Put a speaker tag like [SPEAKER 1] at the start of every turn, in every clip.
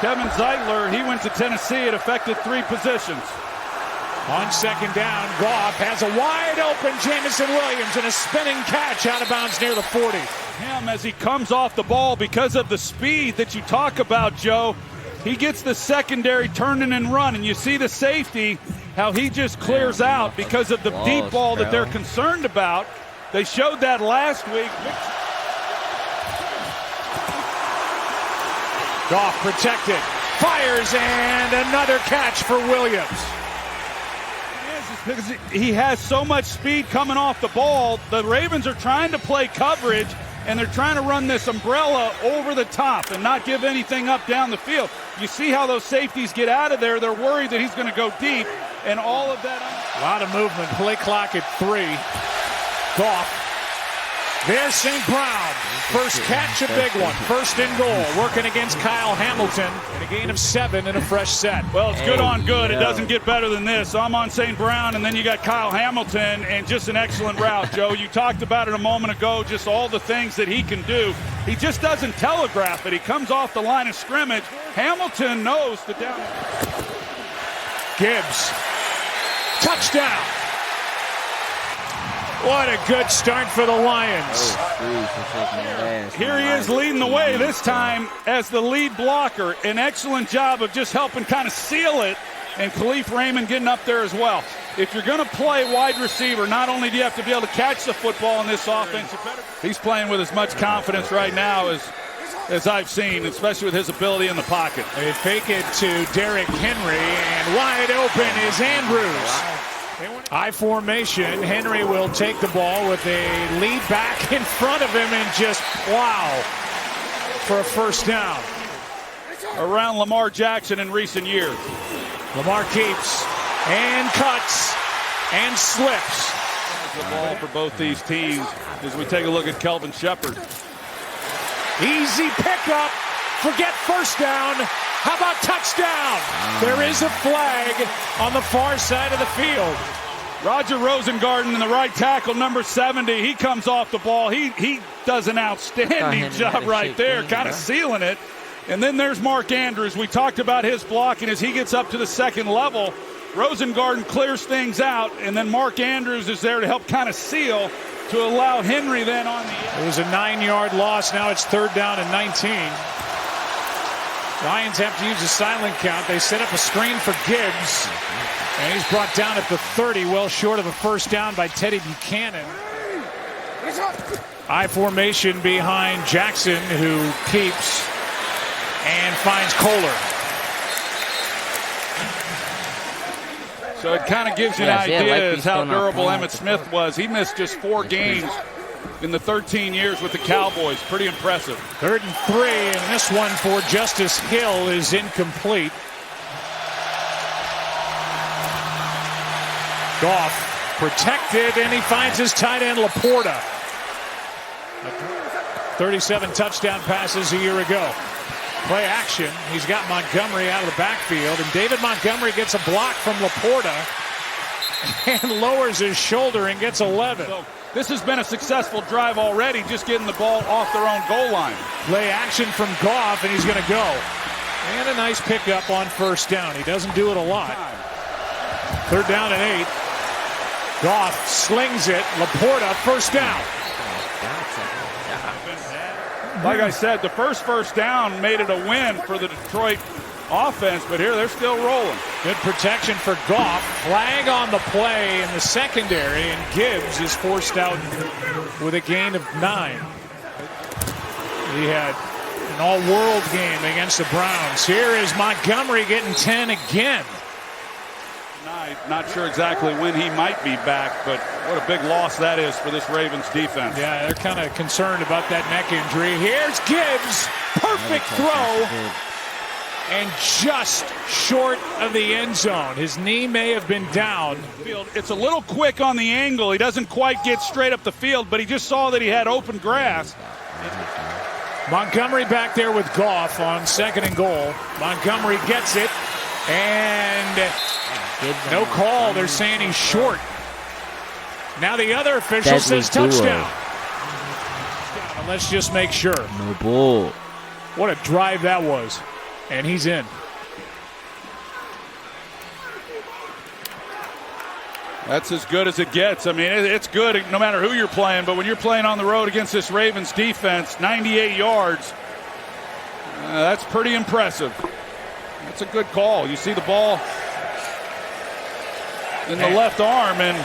[SPEAKER 1] Kevin Zeitler, he went to Tennessee. It affected 3 positions.
[SPEAKER 2] On second down, Goff has a wide open Jameson Williams and a spinning catch out of bounds near the 40.
[SPEAKER 1] Him as he comes off the ball because of the speed that you talk about, Joe. He gets the secondary turning and run, and you see the safety, how he just clears out because of the deep ball that they're concerned about. They showed that last week.
[SPEAKER 2] Goff protected, fires, and another catch for Williams.
[SPEAKER 1] Because he has so much speed coming off the ball. The Ravens are trying to play coverage, and they're trying to run this umbrella over the top and not give anything up down the field. You see how those safeties get out of there. They're worried that he's going to go deep, and all of that.
[SPEAKER 2] A lot of movement. Play clock at 3. Goff. There's St. Brown. First catch, a big one. First and goal. Working against Kyle Hamilton. And a gain of 7 in a fresh set.
[SPEAKER 1] Well, it's good on good. It doesn't get better than this. So I'm on St. Brown, and then you got Kyle Hamilton, and just an excellent route, Joe. You talked about it a moment ago, just all the things that he can do. He just doesn't telegraph it. He comes off the line of scrimmage. Hamilton knows the down.
[SPEAKER 2] Gibbs. Touchdown. What a good start for the Lions.
[SPEAKER 1] Here he is leading the way this time as the lead blocker. An excellent job of just helping kind of seal it, and Khalif Raymond getting up there as well. If you're going to play wide receiver, not only do you have to be able to catch the football in this offense, he's playing with as much confidence right now as I've seen, especially with his ability in the pocket.
[SPEAKER 2] They fake it to Derrick Henry, and wide open is Andrews. I formation. Henry will take the ball with a lead back in front of him and just plow for a first down.
[SPEAKER 1] Around Lamar Jackson in recent years.
[SPEAKER 2] Lamar keeps and cuts and slips.
[SPEAKER 1] The ball for both these teams as we take a look at Kelvin Shepherd.
[SPEAKER 2] Easy pickup. Forget first down. How about touchdown? There is a flag on the far side of the field.
[SPEAKER 1] Roger Rosengarten in the right tackle, number 70. He comes off the ball. He does an outstanding job right there, kind of sealing it. And then there's Mark Andrews. We talked about his blocking as he gets up to the second level. Rosengarten clears things out, and then Mark Andrews is there to help kind of seal to allow Henry then on the end.
[SPEAKER 2] It was a 9-yard loss. Now it's 3rd down and 19. Lions have to use a silent count. They set up a screen for Gibbs. And he's brought down at the 30, well short of a first down by Teddy Buchanan. I formation behind Jackson, who keeps and finds Kohler.
[SPEAKER 1] So it kind of gives you an idea of how durable Emmitt Smith was. He missed just 4 games in the 13 years with the Cowboys. Pretty impressive.
[SPEAKER 2] 3rd and 3, and this one for Justice Hill is incomplete. Goff protected, and he finds his tight end Laporta. 37 touchdown passes a year ago. Play action. He's got Montgomery out of the backfield, and David Montgomery gets a block from Laporta and lowers his shoulder and gets 11.
[SPEAKER 1] So this has been a successful drive already, just getting the ball off their own goal line.
[SPEAKER 2] Play action from Goff, and he's going to go. And a nice pickup on first down. He doesn't do it a lot. 3rd down and 8. Goff slings it. Laporta, first down.
[SPEAKER 1] Like I said, the first down made it a win for the Detroit offense, but here they're still rolling.
[SPEAKER 2] Good protection for Goff. Flag on the play in the secondary, and Gibbs is forced out with a gain of 9. He had an all-world game against the Browns. Here is Montgomery getting 10 again.
[SPEAKER 1] Not sure exactly when he might be back, but what a big loss that is for this Ravens defense.
[SPEAKER 2] Yeah, they're kind of concerned about that neck injury. Here's Gibbs. Perfect throw. And just short of the end zone. His knee may have been down.
[SPEAKER 1] It's a little quick on the angle. He doesn't quite get straight up the field, but he just saw that he had open grass.
[SPEAKER 2] Montgomery back there with Goff on 2nd and goal. Montgomery gets it, and no call. They're saying he's short. Now the other official says touchdown. Let's just make sure.
[SPEAKER 3] No ball.
[SPEAKER 2] What a drive that was. And he's in.
[SPEAKER 1] That's as good as it gets. I mean, it's good no matter who you're playing, but when you're playing on the road against this Ravens defense, 98 yards, that's pretty impressive. That's a good call. You see the ball in the left arm, and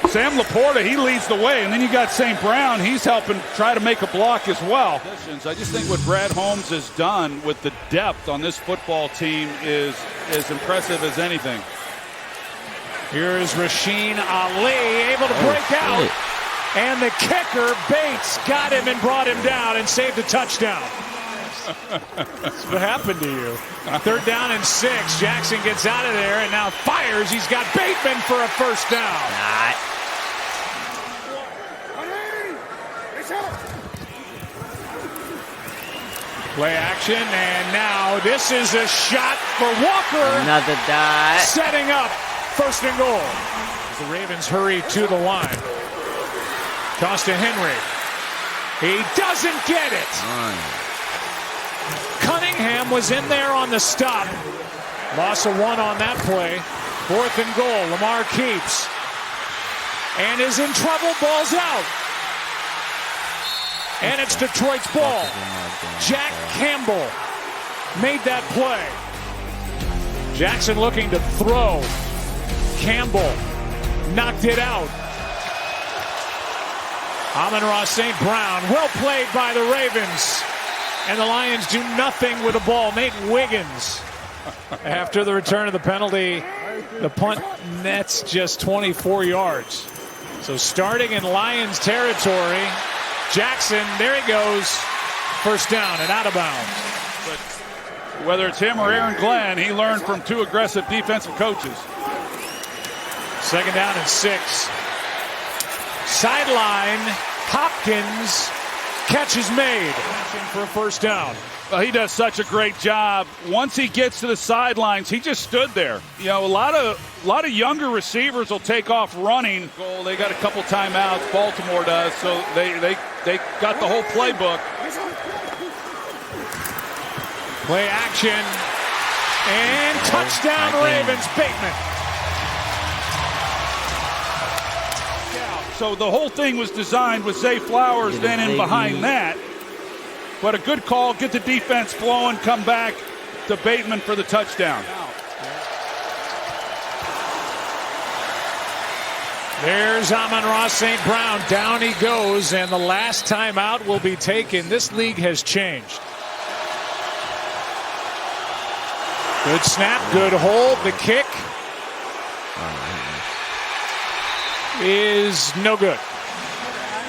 [SPEAKER 1] Sam Laporta, he leads the way, and then you got St. Brown. He's helping try to make a block as well. I just think what Brad Holmes has done with the depth on this football team is as impressive as anything.
[SPEAKER 2] Here is Rasheen Ali able to break out, and the kicker, Bates, got him and brought him down and saved a touchdown. That's what happened to you. 3rd down and 6. Jackson gets out of there and now fires. He's got Bateman for a first down. Play action, and now this is a shot for Walker.
[SPEAKER 3] Another dot.
[SPEAKER 2] Setting up 1st and goal. As the Ravens hurry to the line. Toss to Henry. He doesn't get it. Cunningham was in there on the stop. Loss of 1 on that play. 4th and goal. Lamar keeps. And is in trouble. Ball's out. And it's Detroit's ball. Jack Campbell made that play. Jackson looking to throw. Campbell knocked it out. Amon-Ra St. Brown, well played by the Ravens. And the Lions do nothing with the ball. Nate Wiggins, after the return of the penalty, the punt nets just 24 yards. So starting in Lions territory, Jackson, there he goes. 1st down and out of bounds.
[SPEAKER 1] But whether it's him or Aaron Glenn, he learned from 2 aggressive defensive coaches.
[SPEAKER 2] 2nd down and 6. Sideline, Hopkins, catch is made for a 1st down.
[SPEAKER 1] Well, he does such a great job. Once he gets to the sidelines, he just stood there. You know, a lot of younger receivers will take off running. They got a couple timeouts. Baltimore does, so they got the whole playbook.
[SPEAKER 2] Play action and touchdown Ravens. Bateman.
[SPEAKER 1] So the whole thing was designed with Zay Flowers then in behind that. But a good call, get the defense flowing, come back to Bateman for the touchdown.
[SPEAKER 2] There's Amon-Ra St. Brown. Down he goes, and the last timeout will be taken. This league has changed. Good snap, good hold. The kick is no good.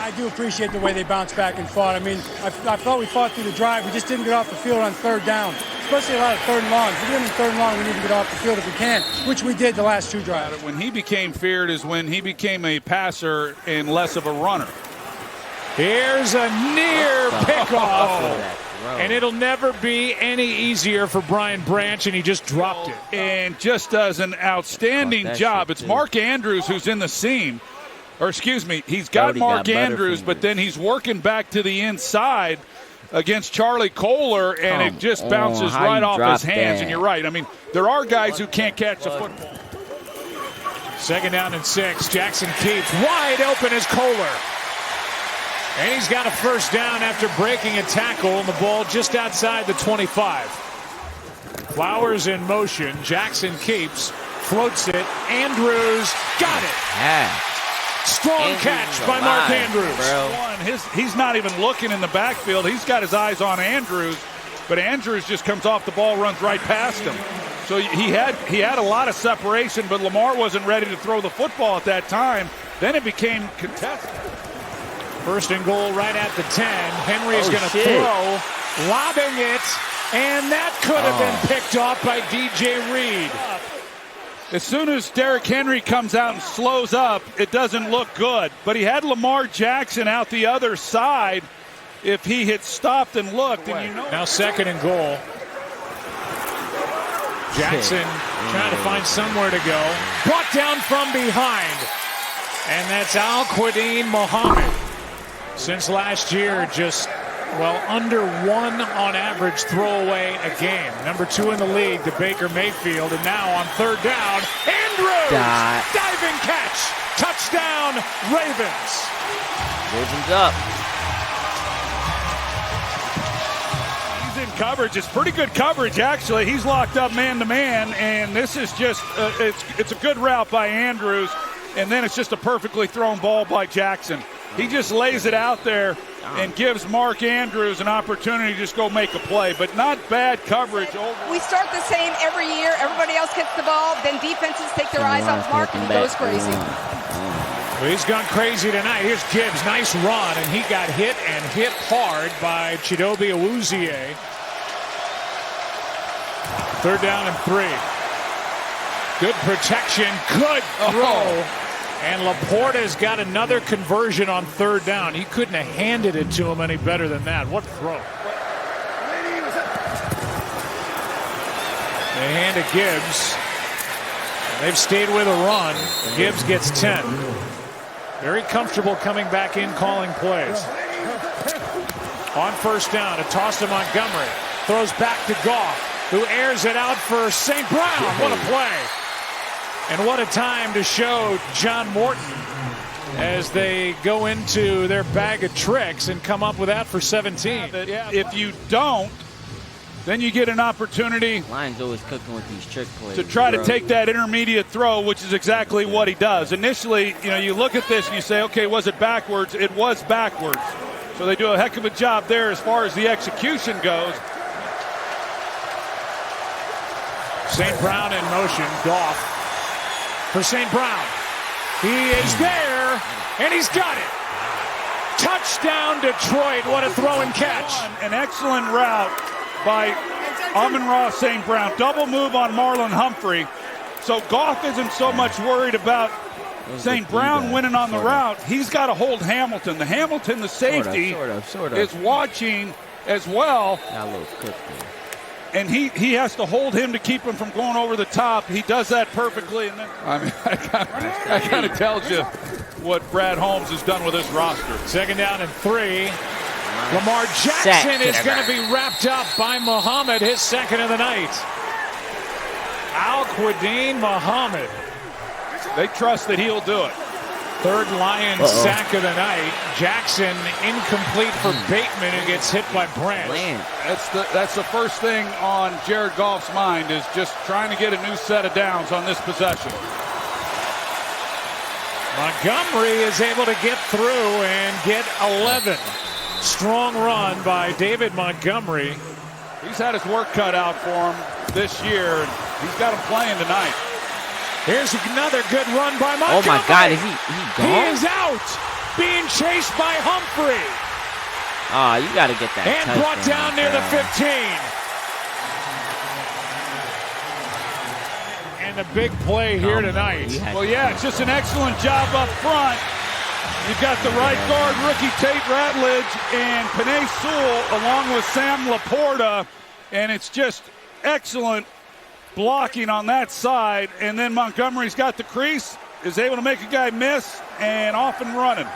[SPEAKER 4] I do appreciate the way they bounced back and fought. I mean, I thought we fought through the drive. We just didn't get off the field on 3rd down, especially a lot of 3rd and longs. If we're doing 3rd and long, we need to get off the field if we can, which we did the last 2 drives.
[SPEAKER 1] When he became feared is when he became a passer and less of a runner.
[SPEAKER 2] Here's a near pickoff. And it'll never be any easier for Brian Branch, and he just dropped it.
[SPEAKER 1] And just does an outstanding job. It's Mark Andrews who's in the seam. Or excuse me, he's got Mark Andrews, but then he's working back to the inside against Charlie Kohler, and it just bounces right off his hands. And you're right. I mean, there are guys who can't catch the football.
[SPEAKER 2] 2nd down and 6. Jackson keeps. Wide open is Kohler. And he's got a 1st down after breaking a tackle, and the ball just outside the 25. Flowers in motion. Jackson keeps. Floats it. Andrews got it.
[SPEAKER 3] Yeah.
[SPEAKER 2] Strong catch by Mark Andrews.
[SPEAKER 1] He's not even looking in the backfield. He's got his eyes on Andrews, but Andrews just comes off the ball, runs right past him. So he had a lot of separation, but Lamar wasn't ready to throw the football at that time. Then it became contested.
[SPEAKER 2] 1st and goal right at the 10. Henry is going to throw, lobbing it, and that could have been picked off by DJ Reed.
[SPEAKER 1] As soon as Derrick Henry comes out and slows up, it doesn't look good. But he had Lamar Jackson out the other side if he had stopped and looked. And you know.
[SPEAKER 2] Now 2nd and goal. Jackson trying to find somewhere to go. Brought down from behind. And that's Al-Quadin Muhammad. Since last year, just, well, under 1 on average throwaway a game. Number 2 in the league to Baker Mayfield. And now on 3rd down, Andrews! Diving catch! Touchdown, Ravens!
[SPEAKER 3] Ravens up.
[SPEAKER 1] He's in coverage. It's pretty good coverage, actually. He's locked up man-to-man, and this is just, it's a good route by Andrews, and then it's just a perfectly thrown ball by Jackson. He just lays it out there and gives Mark Andrews an opportunity to just go make a play, but not bad coverage.
[SPEAKER 5] We start the same every year. Everybody else gets the ball, then defenses take their eyes off Mark, and he goes crazy.
[SPEAKER 2] Well, he's gone crazy tonight. Here's Gibbs, nice run, and he got hit and hit hard by Chidobe Awuzie. 3rd down and 3. Good protection, good throw. And Laporta's got another conversion on 3rd down. He couldn't have handed it to him any better than that. What throw. They hand to Gibbs. They've stayed with a run. Gibbs gets 10. Very comfortable coming back in, calling plays. On 1st down, a toss to Montgomery. Throws back to Goff, who airs it out for St. Brown. What a play. And what a time to show John Morton as they go into their bag of tricks and come up with that for 17.
[SPEAKER 1] If you don't, then you get an opportunity.
[SPEAKER 3] Lions always cooking with these trick plays.
[SPEAKER 1] To try to take that intermediate throw, which is exactly what he does. Initially, you look at this and you say, okay, was it backwards? It was backwards. So they do a heck of a job there as far as the execution goes.
[SPEAKER 2] St. Brown in motion. Goff for St. Brown. He is there, and he's got it. Touchdown, Detroit. What a throw and catch.
[SPEAKER 1] An excellent route by Amon-Ra St. Brown. Double move on Marlon Humphrey. So Goff isn't so much worried about St. Brown winning on the route. He's got to hold Hamilton. The Hamilton, the safety,
[SPEAKER 3] sort of.
[SPEAKER 1] is watching as well.
[SPEAKER 3] Got a little cooked there.
[SPEAKER 1] And he has to hold him to keep him from going over the top. He does that perfectly. And then, that kind of tells you what Brad Holmes has done with this roster.
[SPEAKER 2] 2nd down and 3. Lamar Jackson is going to be wrapped up by Muhammad, his 2nd of the night. Al-Quadin Muhammad.
[SPEAKER 1] They trust that he'll do it.
[SPEAKER 2] 3rd Lions sack of the night. Jackson incomplete for Bateman, who gets hit by Branch.
[SPEAKER 1] That's the first thing on Jared Goff's mind, is just trying to get a new set of downs on this possession.
[SPEAKER 2] Montgomery is able to get through and get 11. Strong run by David Montgomery.
[SPEAKER 1] He's had his work cut out for him this year. He's got him playing tonight.
[SPEAKER 2] Here's another good run by Montgomery.
[SPEAKER 3] Oh my God, is he gone?
[SPEAKER 2] He is out, being chased by Humphrey.
[SPEAKER 3] You got to get that.
[SPEAKER 2] And brought down near the 15. And a big play here tonight.
[SPEAKER 1] Well, yeah, it's just an excellent job up front. You've got the right guard, rookie Tate Ratledge, and Penei Sewell, along with Sam Laporta. And it's just excellent blocking on that side, and then Montgomery's got the crease, is able to make a guy miss, and off and running.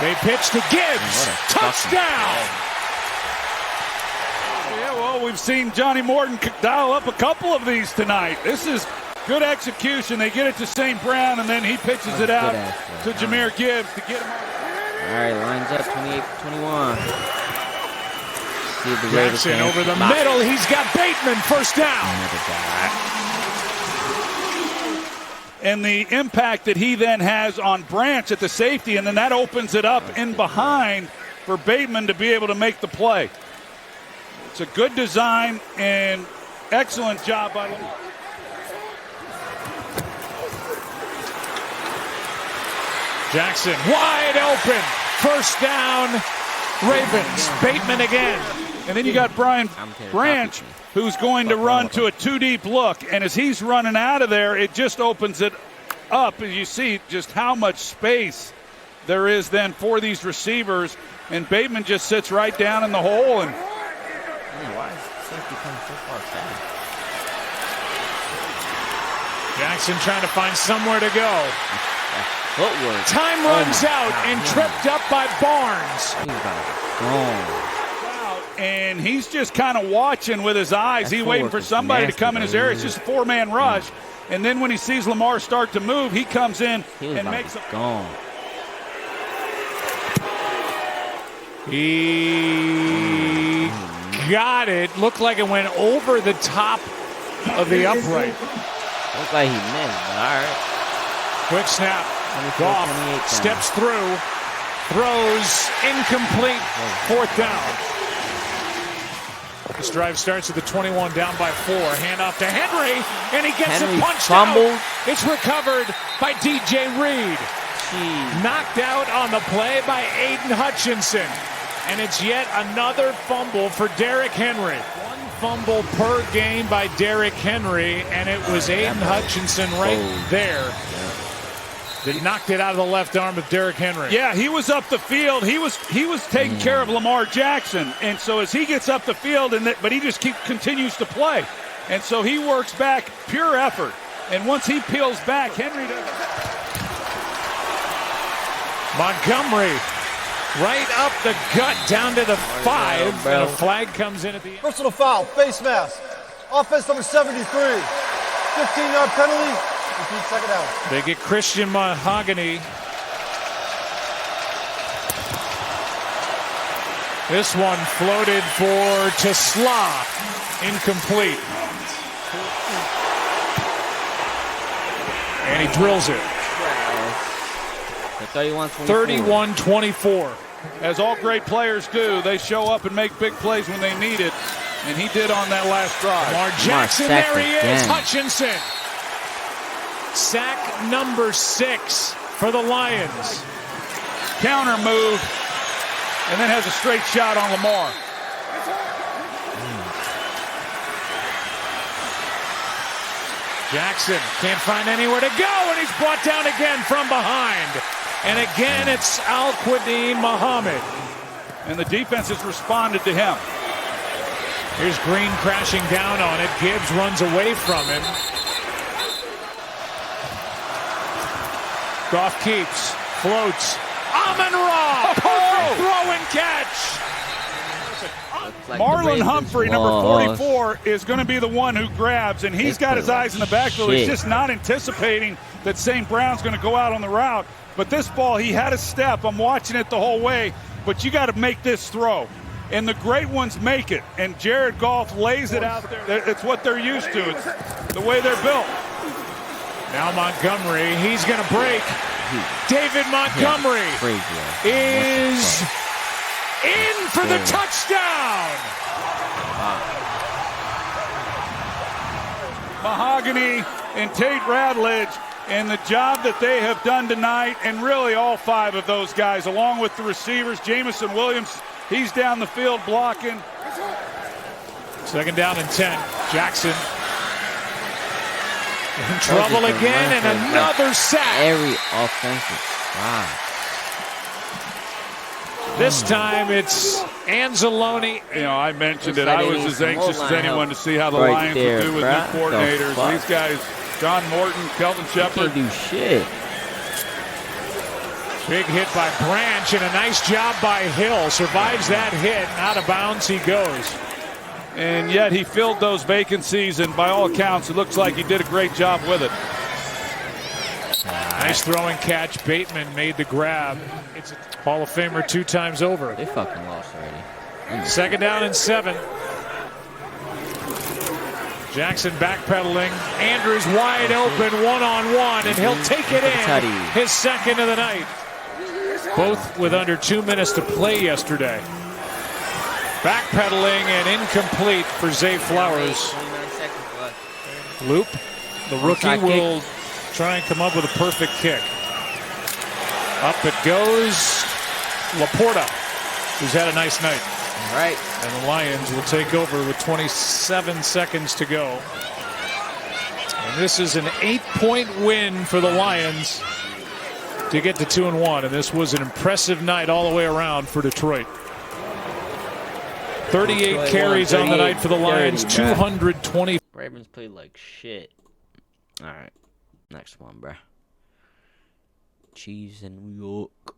[SPEAKER 2] They pitch to Gibbs. Touchdown!
[SPEAKER 1] Yeah, well, we've seen Johnny Morton dial up a couple of these tonight. This is good execution. They get it to St. Brown, and then he pitches it out to Jahmyr Gibbs to get him out.
[SPEAKER 3] All right, lines up 28-21.
[SPEAKER 2] Jackson over the middle. He's got Bateman. 1st down.
[SPEAKER 1] And the impact that he then has on Branch at the safety, and then that opens it up in behind for Bateman to be able to make the play. It's a good design and excellent job by Lamar.
[SPEAKER 2] Jackson wide open. 1st down, Ravens. Bateman again.
[SPEAKER 1] And then you got Brian Branch, who's going to run to a 2-deep look. And as he's running out of there, it just opens it up. And you see just how much space there is then for these receivers. And Bateman just sits right down in the hole. And
[SPEAKER 3] why is safety coming so far back?
[SPEAKER 2] Jackson trying to find somewhere to go.
[SPEAKER 3] Footwork.
[SPEAKER 2] Time runs out and tripped up by Barnes.
[SPEAKER 3] He's about to go.
[SPEAKER 1] And he's just kind of watching with his eyes. He's waiting for somebody to come in his area. It's just a four-man rush. And then when he sees Lamar start to move, he comes in and makes a
[SPEAKER 3] gone.
[SPEAKER 2] He got it. Looked like it went over the top of the upright.
[SPEAKER 3] Looked like he missed, but all right.
[SPEAKER 2] Quick snap. Goff steps through, throws, incomplete, fourth down. This drive starts at the 21, down by 4. Hand off to Henry, and he gets it punched out. It's recovered by DJ Reed. Knocked out on the play by Aiden Hutchinson. And it's yet another fumble for Derrick Henry. One fumble per game by Derrick Henry, and it was Aiden Hutchinson right there that knocked it out of the left arm of Derrick Henry.
[SPEAKER 1] Yeah, he was up the field. He was taking care of Lamar Jackson, and so as he gets up the field, but he just continues to play, and so he works back, pure effort. And once he peels back, Henry does.
[SPEAKER 2] Montgomery right up the gut down to the 5, and a flag comes in at the end.
[SPEAKER 6] Personal foul, face mask. Offense number 73. 15-yard penalty. Repeat second down.
[SPEAKER 2] They get Christian Mahogany. This one floated for Tesla. Incomplete. And he drills it. 31-24.
[SPEAKER 1] As all great players do, they show up and make big plays when they need it. And he did on that last drive.
[SPEAKER 2] Lamar Jackson, there he is. Hutchinson. Sack number 6 for the Lions.
[SPEAKER 1] Counter move, and then has a straight shot on Lamar.
[SPEAKER 2] Jackson can't find anywhere to go, and he's brought down again from behind. And again, it's Al-Quadin Muhammad.
[SPEAKER 1] And the defense has responded to him.
[SPEAKER 2] Here's Green crashing down on it. Gibbs runs away from him. Goff keeps, floats. Amon-Ra, perfect throw and catch.
[SPEAKER 1] Like Marlon Humphrey, number 44, is going to be the one who grabs, and he's got his eyes in the backfield. He's just not anticipating that St. Brown's going to go out on the route. But this ball, he had a step. I'm watching it the whole way, but you got to make this throw. And the great ones make it, and Jared Goff lays it out there. It's what they're used to. It's the way they're built.
[SPEAKER 2] Now Montgomery, he's going to break. David Montgomery is in for the touchdown.
[SPEAKER 1] Mahogany and Tate Radledge, and the job that they have done tonight, and really all 5 of those guys, along with the receivers. Jamison Williams, he's down the field blocking.
[SPEAKER 2] Second down and 10. Jackson in trouble again, and another sack.
[SPEAKER 3] Every offensive drive.
[SPEAKER 2] This time it's Anzalone.
[SPEAKER 1] You know, I mentioned it. I was as anxious as anyone to see how the Lions would do with new coordinators. These guys, John Morton, Kelvin Shepard.
[SPEAKER 3] Can't do shit.
[SPEAKER 2] Big hit by Branch, and a nice job by Hill. Survives that hit, and out of bounds he goes.
[SPEAKER 1] And yet he filled those vacancies, and by all accounts, it looks like he did a great job with it.
[SPEAKER 2] Nice throwing catch. Bateman made the grab. It's a Hall of Famer 2 times over.
[SPEAKER 3] They fucking lost already.
[SPEAKER 2] Second down and 7. Jackson backpedaling. Andrews wide open, one-on-one, and he'll take it in. His second of the night. Both with under 2 minutes to play yesterday. Backpedaling and incomplete for Zay Flowers. Loop. The rookie will try and come up with a perfect kick. Up it goes. Laporta, who's had a nice night.
[SPEAKER 3] All right.
[SPEAKER 2] And the Lions will take over with 27 seconds to go. And this is an 8-point win for the Lions to get to 2-1. And this was an impressive night all the way around for Detroit. 38 carries on the night for the Lions, 220.
[SPEAKER 3] Ravens played like shit. All right. Next one, bruh. Chiefs in New York.